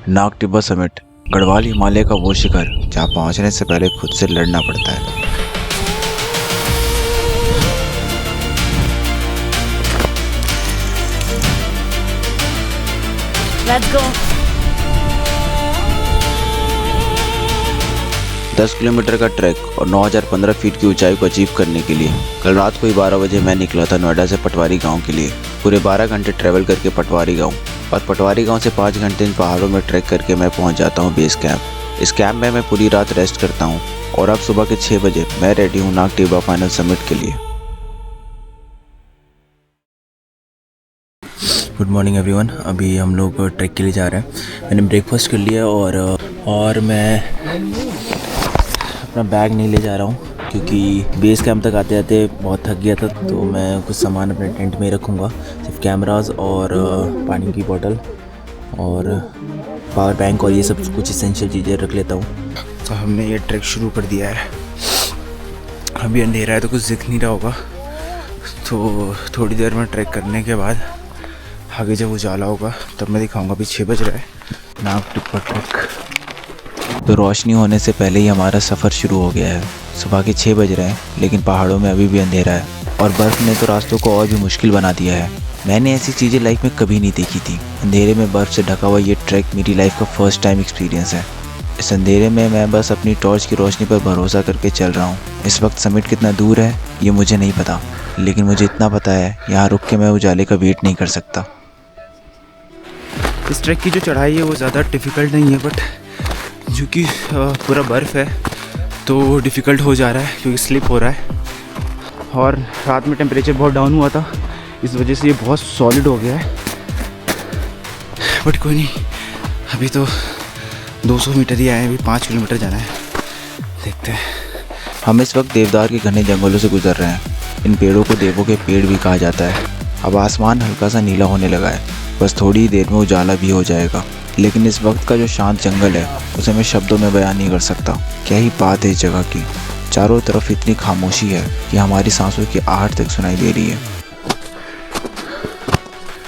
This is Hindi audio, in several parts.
नाग टिब्बा समिट, गढ़वाल हिमालय का वो शिखर जहाँ पहुँचने से पहले खुद से लड़ना पड़ता है। Let's go. 10 किलोमीटर का ट्रैक और 9015 फीट की ऊंचाई को अचीव करने के लिए कल रात को ही 12 बजे मैं निकला था नोएडा से पटवारी गांव के लिए। पूरे 12 घंटे ट्रैवल करके पटवारी गांव, और पटवारी गांव से 5 घंटे इन पहाड़ों में ट्रैक करके मैं पहुंच जाता हूं बेस कैंप। इस कैंप में मैं पूरी रात रेस्ट करता हूं और अब सुबह के 6 बजे मैं रेडी हूं नाग टिब्बा फाइनल समिट के लिए। Good morning everyone. अभी हम लोग ट्रैक के लिए जा रहे हैं। मैंने ब्रेकफास्ट कर लिया और मैं अपना बैग नहीं ले जा रहा हूँ क्योंकि बेस कैंप तक आते आते बहुत थक गया था, तो मैं कुछ सामान अपने टेंट में ही रखूँगा, सिर्फ कैमराज और पानी की बोतल और पावर बैंक और ये सब कुछ एसेंशियल चीज़ें रख लेता हूँ। तो हमने ये ट्रैक शुरू कर दिया है। अभी अंधेरा है तो कुछ दिख नहीं रहा होगा, तो थोड़ी देर में ट्रैक करने के बाद आगे जब उजाला होगा तब मैं दिखाऊंगा। अभी 6 बज रहा है। नाग टिब्बा ट्रैक तो रोशनी होने से पहले ही हमारा सफ़र शुरू हो गया है। सुबह के 6 बज रहे हैं, लेकिन पहाड़ों में अभी भी अंधेरा है और बर्फ़ ने तो रास्तों को और भी मुश्किल बना दिया है। मैंने ऐसी चीज़ें लाइफ में कभी नहीं देखी थी। अंधेरे में बर्फ़ से ढका हुआ ये ट्रैक मेरी लाइफ का फर्स्ट टाइम एक्सपीरियंस है। इस अंधेरे में मैं बस अपनी टॉर्च की रोशनी पर भरोसा करके चल रहा हूँ। इस वक्त समिट कितना दूर है ये मुझे नहीं पता, लेकिन मुझे इतना पता है यहाँ रुक के मैं उजाले का वेट नहीं कर सकता। इस ट्रैक की जो चढ़ाई है वो ज़्यादा डिफ़िकल्ट नहीं है, बट जो कि पूरा बर्फ़ है तो डिफ़िकल्ट हो जा रहा है क्योंकि स्लिप हो रहा है। और रात में टेम्परेचर बहुत डाउन हुआ था, इस वजह से ये बहुत सॉलिड हो गया है। बट कोई नहीं, अभी तो 200 मीटर ही आए हैं, अभी 5 किलोमीटर जाना है, देखते हैं। हम इस वक्त देवदार के घने जंगलों से गुजर रहे हैं। इन पेड़ों को देवों के पेड़ भी कहा जाता है। अब आसमान हल्का सा नीला होने लगा है, बस थोड़ी ही देर में उजाला भी हो जाएगा। लेकिन इस वक्त का जो शांत जंगल है उसे मैं शब्दों में बयान नहीं कर सकता। क्या ही बात है इस जगह की। चारों तरफ इतनी खामोशी है कि हमारी सांसों की आहट तक सुनाई दे रही है।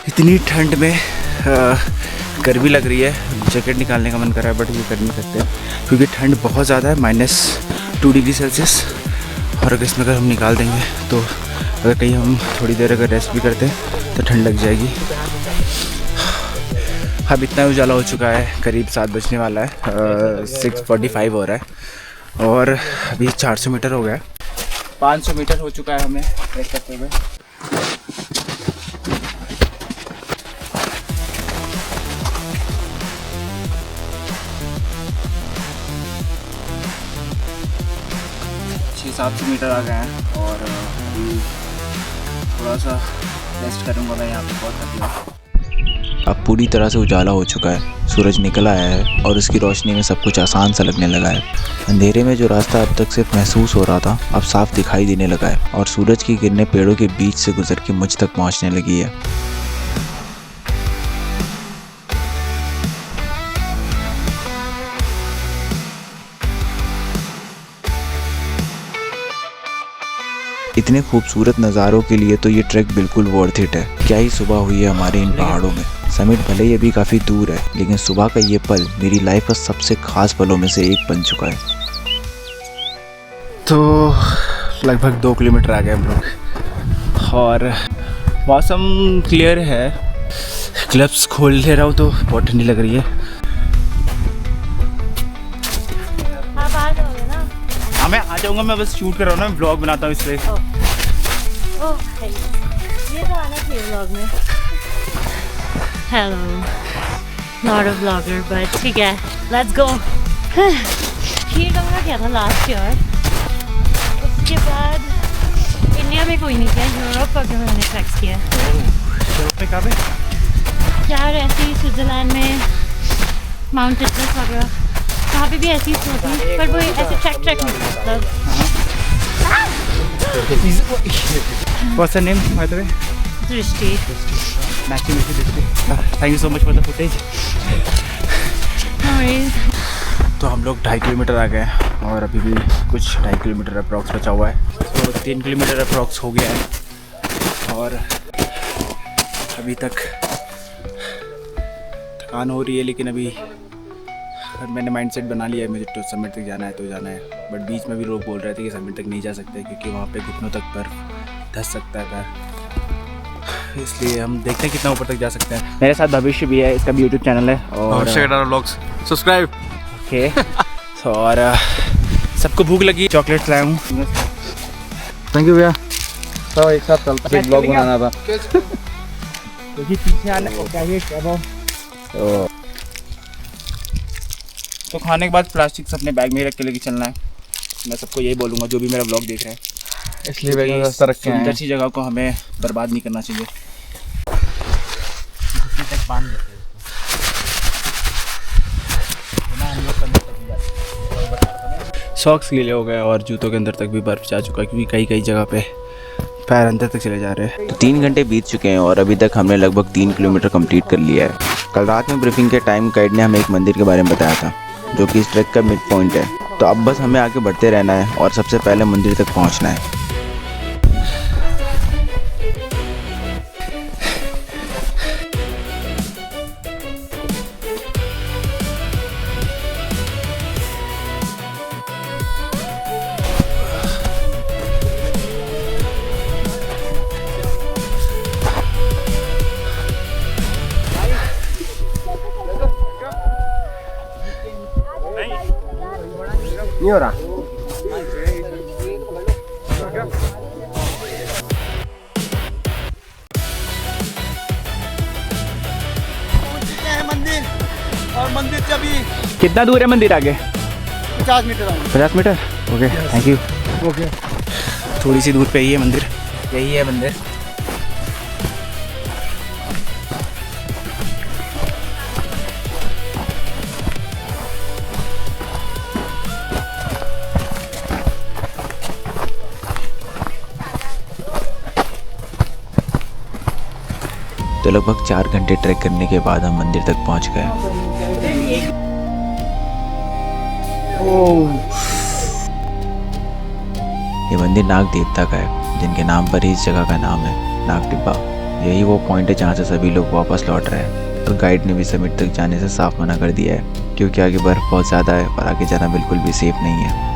इतनी ठंड में गर्मी लग रही है, जैकेट निकालने का मन कर रहा है, बट ये कर नहीं सकते क्योंकि ठंड बहुत ज़्यादा है, -2 डिग्री सेल्सियस। और अगर इसमें हम निकाल देंगे तो अगर कहीं हम थोड़ी देर अगर रेस्ट भी करते हैं तो ठंड लग जाएगी। अब इतना उजाला हो चुका है, करीब 7 बजने वाला है, 6:45 हो रहा है और अभी 400 मीटर हो गया है। 500 मीटर हो चुका है हमें ट्रैक करते हुए। छः 700 मीटर आ गए हैं और अभी थोड़ा सा रेस्ट करूँगा मैं यहाँ पे, बहुत थक गया। अब पूरी तरह से उजाला हो चुका है, सूरज निकल आया है और उसकी रोशनी में सब कुछ आसान सा लगने लगा है। अंधेरे में जो रास्ता अब तक सिर्फ महसूस हो रहा था अब साफ दिखाई देने लगा है और सूरज की किरणें पेड़ों के बीच से गुजर के मुझ तक पहुंचने लगी है। इतने खूबसूरत नज़ारों के लिए तो ये ट्रैक बिल्कुल वर्थ इट है। क्या ही सुबह हुई है हमारे इन पहाड़ों में। समिट भले ही अभी काफ़ी दूर है, लेकिन सुबह का ये पल मेरी लाइफ का सबसे खास पलों में से एक बन चुका है। तो लगभग 2 किलोमीटर आ गए हम लोग और मौसम क्लियर है। ग्लव्स खोल ले रहा हूँ तो बहुत ठंडी लग रही है। आप आ जाओगे ना? हाँ मैं आ जाऊँगा, मैं बस शूट कर रहा हूँ ना, ब्लॉग बनाता हूँ इसलिए। ओह ये तो आना चाहिए व्लॉग में। Hello, not a blogger but ठीक है, लेट्स गो। श्रीलंका क्या था लास्ट ईयर, उसके बाद इंडिया में कोई नहीं किया, यूरोप का जो मैंने ट्रैक्स किया। यूरोप में कहाँ पे? यार ऐसे ही स्विट्ज़रलैंड में माउंट एटलस वगैरह, वहाँ पे भी ऐसी होती, पर वो ऐसे ट्रैक नहीं मतलब। What's her name, by the way? दृष्टि। Nice to meet you, Dृष्टि. Thank you so much for the footage. No worries. तो हम लोग 2.5 किलोमीटर आ गए हैं और अभी भी कुछ 2.5 किलोमीटर अप्रॉक्स बचा हुआ है, तो 3 किलोमीटर अप्रॉक्स हो गया है और अभी तक थकान हो रही है, लेकिन अभी मैंने माइंडसेट बना लिया है, मुझे तो समिट तक जाना है तो जाना है। बट बीच में भी लोग बोल रहे थे कि समिट तक नहीं जा सकते क्योंकि वहाँ पे घुटनों तक बर्फ धंस सकता है पैर, इसलिए हम देखते हैं कितना ऊपर तक जा सकते हैं। मेरे साथ भविष्य भी है, इसका भी यूट्यूब चैनल है और व्लॉग्स सब्सक्राइब। ओके और सबको भूख लगी, चॉकलेट लाया हूँ। थैंक यू भैया। तो एक साथ चलते हैं, ब्लॉग बनाना था क्योंकि पीछे आने को चाहिए तो खाने के बाद प्लास्टिक अपने बैग में ही रख के लेके चलना है। मैं सबको यही बोलूँगा जो भी मेरा ब्लॉग देख रहे हैं, इसलिए बैग में रास्ता रख के सुंदर सी जगह को हमें बर्बाद नहीं करना चाहिए। सॉक्स गीले हो गए और जूतों के अंदर तक भी बर्फ जा चुका है क्योंकि कई कई जगह पे पैर अंदर तक चले जा रहे हैं। 3 घंटे बीत चुके हैं और अभी तक हमने लगभग 3 किलोमीटर कंप्लीट कर लिया है। कल रात में ब्रीफिंग के टाइम गाइड ने हमें एक मंदिर के बारे में बताया था जो कि इस ट्रैक का मिड पॉइंट है। तो अब बस हमें आगे बढ़ते रहना है और सबसे पहले मंदिर तक पहुंचना है। नहीं हो रहा। मंदिर और मंदिर से अभी कितना दूर है मंदिर आगे? 50 meter. 50 meter. Okay thank you. Okay थोड़ी सी दूर पे ही है मंदिर, यही है मंदिर। तो लगभग 4 घंटे ट्रैक करने के बाद हम मंदिर तक पहुंच गए। ये मंदिर नाग देवता का है जिनके नाम पर ही इस जगह का नाम है नाग टिब्बा। यही वो पॉइंट है जहाँ से सभी लोग वापस लौट रहे हैं। और गाइड ने भी समिट तक जाने से साफ मना कर दिया है क्योंकि आगे बर्फ बहुत ज़्यादा है और आगे जाना बिल्कुल भी सेफ नहीं है।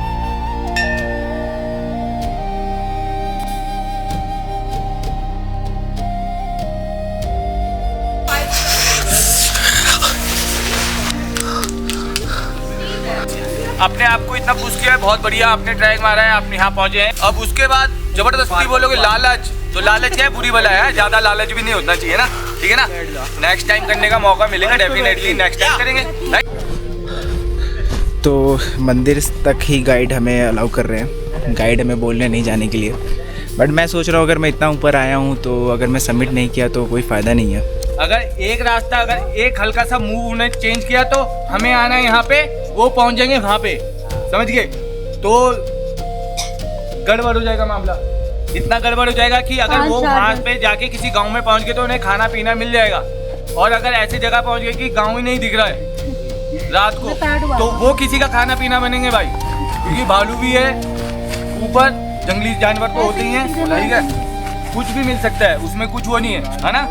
अपने आप को इतना पुश किया है, बहुत बढ़िया आपने ट्रैक मारा है, आप यहाँ पहुंचे हैं। अब उसके बाद जबरदस्ती बोलोगे लालच, तो लालच क्या है, बुरी भला है, ज्यादा लालच भी नहीं होना चाहिए ना, ठीक है ना। नेक्स्ट टाइम करने का मौका मिलेगा, डेफिनेटली नेक्स्ट टाइम करेंगे। तो मंदिर तक ही गाइड हमें अलाउ कर रहे हैं, गाइड हमें बोलने नहीं जाने के लिए। बट मैं सोच रहा हूँ अगर मैं इतना ऊपर आया हूँ तो अगर मैं सबमिट नहीं किया तो कोई फ़ायदा नहीं है। अगर एक रास्ता, अगर एक हल्का सा मूव उन्हें चेंज किया तो हमें आना है यहाँ पे, वो पहुँच जाएंगे वहाँ पे, समझ गए। तो गड़बड़ हो जाएगा मामला, इतना गड़बड़ हो जाएगा कि अगर वो वहाँ पे जाके किसी गांव में पहुँच गए तो उन्हें खाना पीना मिल जाएगा। और अगर ऐसी जगह पहुँच गए कि गांव ही नहीं दिख रहा है रात को, तो वो किसी का खाना पीना बनेंगे भाई, क्योंकि भालू भी है ऊपर, जंगली जानवर तो होते ही हैं, ठीक है, कुछ भी मिल सकता है उसमें, कुछ वो नहीं है ना।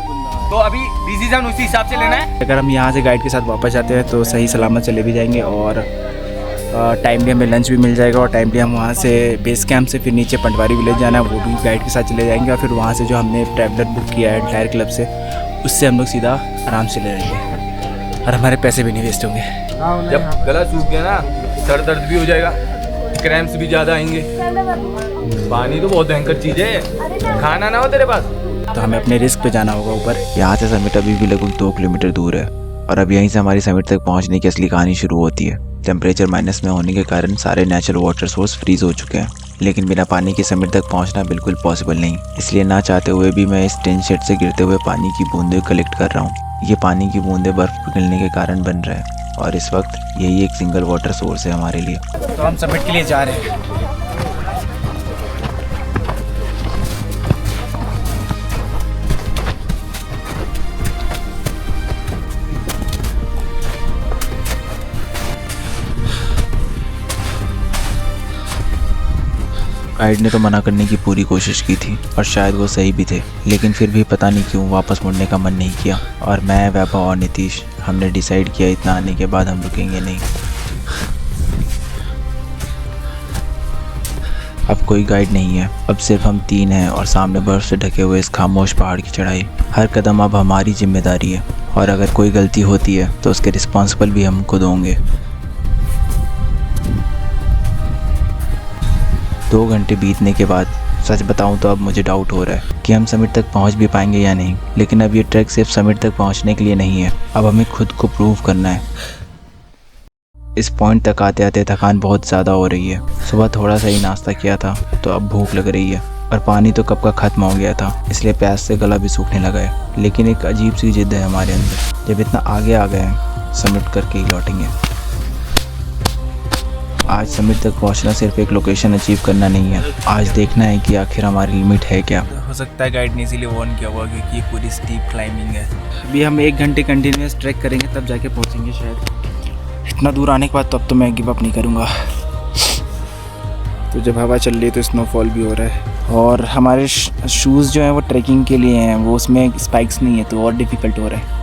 तो अभी डिसीजन उसी हिसाब से लेना है। अगर हम यहाँ से गाइड के साथ वापस जाते हैं तो सही सलामत चले भी जाएंगे और टाइमली हमें लंच भी मिल जाएगा और टाइमली हम वहाँ से बेस कैंप से फिर नीचे पंटवारी विलेज जाना है, वो भी गाइड के साथ चले जाएंगे। और फिर वहाँ से जो हमने ट्रैवलर बुक किया है टायर क्लब से, उससे हम लोग सीधा आराम से ले जाएंगे और हमारे पैसे भी नहीं वेस्ट होंगे। जब गला सूख गया ना, सर दर्द भी हो जाएगा, क्रैम्प्स भी ज़्यादा आएंगे। पानी तो बहुत भयंकर चीज़ है, खाना ना हो तेरे पास तो हमें अपने रिस्क पे जाना होगा ऊपर। यहाँ से समिट अभी भी लगभग 2 किलोमीटर दूर है और अब यहीं से हमारी समिट तक पहुँचने की असली कहानी शुरू होती है। टेम्परेचर माइनस में होने के कारण सारे नेचुरल वाटर सोर्स फ्रीज हो चुके हैं, लेकिन बिना पानी की समिट तक पहुँचना बिल्कुल पॉसिबल नहीं। इसलिए ना चाहते हुए भी मैं इस टिन शेड से गिरते हुए पानी की बूंदें कलेक्ट कर रहा हूँ। ये पानी की बूंदें बर्फ पिघलने के कारण बन रहे हैं और इस वक्त यही एक सिंगल वाटर सोर्स है हमारे लिए। तो हम समिट के लिए जा रहे हैं। गाइड ने तो मना करने की पूरी कोशिश की थी और शायद वो सही भी थे, लेकिन फिर भी पता नहीं क्यों वापस मुड़ने का मन नहीं किया। और मैं, वैभव और नीतीश हमने डिसाइड किया इतना आने के बाद हम रुकेंगे नहीं। अब कोई गाइड नहीं है, अब सिर्फ हम 3 हैं और सामने बर्फ से ढके हुए इस खामोश पहाड़ की चढ़ाई। हर कदम अब हमारी जिम्मेदारी है और अगर कोई गलती होती है तो उसके रिस्पॉन्सिबल भी हम खुद होंगे। 2 घंटे बीतने के बाद सच बताऊं तो अब मुझे डाउट हो रहा है कि हम समिट तक पहुंच भी पाएंगे या नहीं। लेकिन अब ये ट्रैक सिर्फ समिट तक पहुंचने के लिए नहीं है, अब हमें खुद को प्रूव करना है। इस पॉइंट तक आते आते थकान बहुत ज़्यादा हो रही है। सुबह थोड़ा सा ही नाश्ता किया था तो अब भूख लग रही है और पानी तो कब का ख़त्म हो गया था, इसलिए प्यास से गला भी सूखने लगा है। लेकिन एक अजीब सी जिद है हमारे अंदर, जब इतना आगे आ गए हैं समिट करके ही लौटेंगे। आज समिट तक पहुंचना सिर्फ एक लोकेशन अचीव करना नहीं है, आज देखना है कि आखिर हमारी लिमिट है क्या। हो सकता है गाइड ने इसीलिए वार्न किया हुआ क्योंकि ये पूरी स्टीप क्लाइंबिंग है। अभी हम 1 घंटे कंटिन्यूस ट्रैक करेंगे तब जाके पहुंचेंगे शायद। इतना दूर आने के बाद तो अब तो मैं गिव अप नहीं करूँगा। तो जब हवा चल रही है तो स्नोफॉल भी हो रहा है और हमारे शूज़ जो हैं वो ट्रैकिंग के लिए हैं, वो उसमें स्पाइक्स नहीं है तो और डिफ़िकल्ट हो रहा है।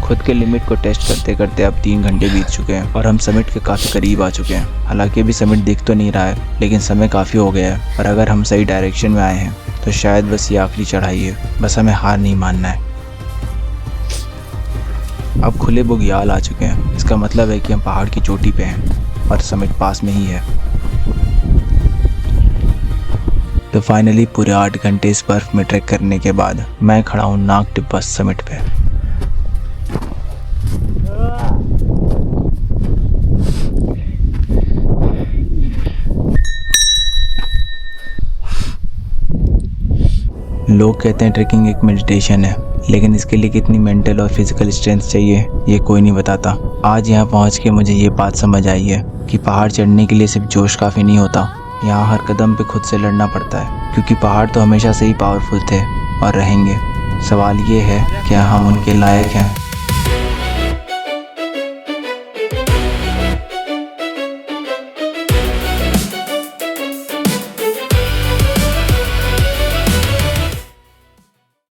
खुद के लिमिट को टेस्ट करते करते अब 3 घंटे बीत चुके हैं और हम समिट के काफ़ी करीब आ चुके हैं। हालांकि अभी समिट दिख तो नहीं रहा है, लेकिन समय काफ़ी हो गया है और अगर हम सही डायरेक्शन में आए हैं तो शायद बस ये आखिरी चढ़ाई है। बस हमें हार नहीं मानना है। अब खुले बुग्याल आ चुके हैं, इसका मतलब है कि हम पहाड़ की चोटी पे हैं और समिट पास में ही है। तो फाइनली पूरे 8 घंटे इस बर्फ में ट्रैक करने के बाद मैं खड़ा हूँ नाक टिब्बा समिट पे। लोग कहते हैं ट्रैकिंग एक मेडिटेशन है, लेकिन इसके लिए कितनी मेंटल और फिजिकल स्ट्रेंथ चाहिए ये कोई नहीं बताता। आज यहाँ पहुँच के मुझे ये बात समझ आई है कि पहाड़ चढ़ने के लिए सिर्फ जोश काफ़ी नहीं होता, यहाँ हर कदम पे खुद से लड़ना पड़ता है, क्योंकि पहाड़ तो हमेशा से ही पावरफुल थे और रहेंगे। सवाल ये है क्या हम उनके लायक हैं।